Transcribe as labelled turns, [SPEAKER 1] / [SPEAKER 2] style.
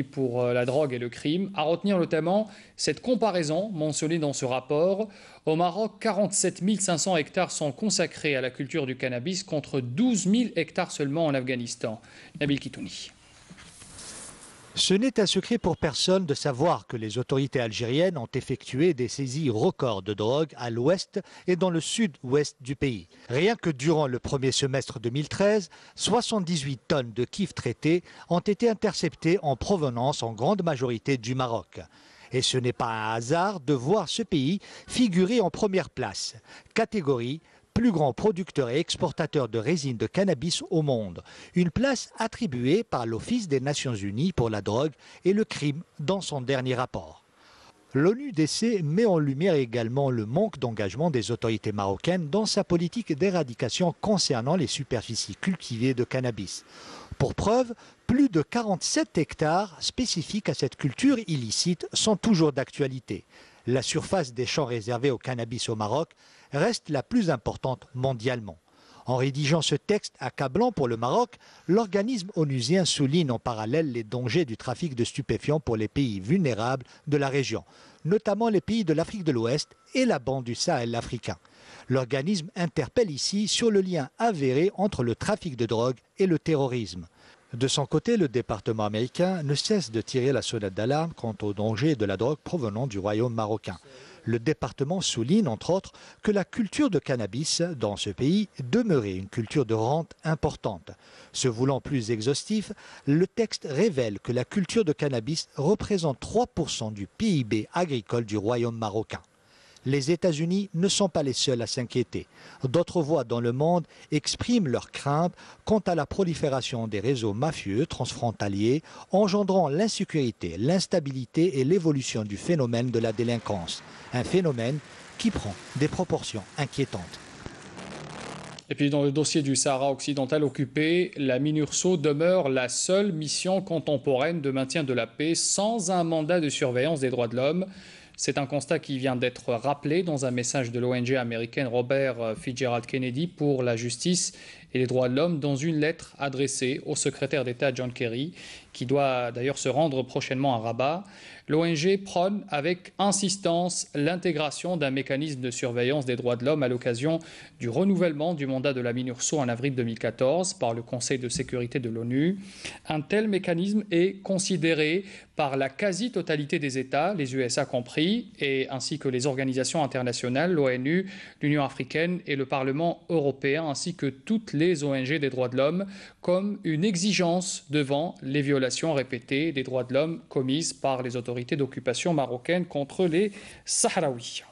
[SPEAKER 1] pour la drogue et le crime, à retenir notamment cette comparaison mentionnée dans ce rapport. Au Maroc, 47 500 hectares sont consacrés à la culture du cannabis contre 12 000 hectares seulement en Afghanistan. Nabil Kitouni.
[SPEAKER 2] Ce n'est un secret pour personne de savoir que les autorités algériennes ont effectué des saisies records de drogue à l'ouest et dans le sud-ouest du pays. Rien que durant le premier semestre 2013, 78 tonnes de kiff traités ont été interceptées en provenance en grande majorité du Maroc. Et ce n'est pas un hasard de voir ce pays figurer en première place. Catégorie plus grand producteur et exportateur de résine de cannabis au monde. Une place attribuée par l'Office des Nations Unies pour la drogue et le crime dans son dernier rapport. L'ONU-DC met en lumière également le manque d'engagement des autorités marocaines dans sa politique d'éradication concernant les superficies cultivées de cannabis. Pour preuve, plus de 47 hectares spécifiques à cette culture illicite sont toujours d'actualité. La surface des champs réservés au cannabis au Maroc reste la plus importante mondialement. En rédigeant ce texte accablant pour le Maroc, l'organisme onusien souligne en parallèle les dangers du trafic de stupéfiants pour les pays vulnérables de la région, notamment les pays de l'Afrique de l'Ouest et la bande du Sahel africain. L'organisme interpelle ici sur le lien avéré entre le trafic de drogue et le terrorisme. De son côté, le département américain ne cesse de tirer la sonnette d'alarme quant aux dangers de la drogue provenant du royaume marocain. Le département souligne, entre autres, que la culture de cannabis dans ce pays demeurait une culture de rente importante. Se voulant plus exhaustif, le texte révèle que la culture de cannabis représente 3% du PIB agricole du royaume marocain. Les États-Unis ne sont pas les seuls à s'inquiéter. D'autres voix dans le monde expriment leurs craintes quant à la prolifération des réseaux mafieux transfrontaliers, engendrant l'insécurité, l'instabilité et l'évolution du phénomène de la délinquance. Un phénomène qui prend des proportions inquiétantes.
[SPEAKER 1] Et puis dans le dossier du Sahara occidental occupé, la MINURSO demeure la seule mission contemporaine de maintien de la paix sans un mandat de surveillance des droits de l'homme. C'est un constat qui vient d'être rappelé dans un message de l'ONG américaine Robert Fitzgerald Kennedy pour la justice et les droits de l'homme dans une lettre adressée au secrétaire d'État John Kerry, qui doit d'ailleurs se rendre prochainement à Rabat. L'ONG prône avec insistance l'intégration d'un mécanisme de surveillance des droits de l'homme à l'occasion du renouvellement du mandat de la MINURSO en avril 2014 par le Conseil de sécurité de l'ONU. Un tel mécanisme est considéré par la quasi-totalité des États, les USA compris, et ainsi que les organisations internationales, l'ONU, l'Union africaine et le Parlement européen, ainsi que toutes les ONG des droits de l'homme, comme une exigence devant les violations répétées des droits de l'homme commises par les autorités d'occupation marocaines contre les Sahraouis.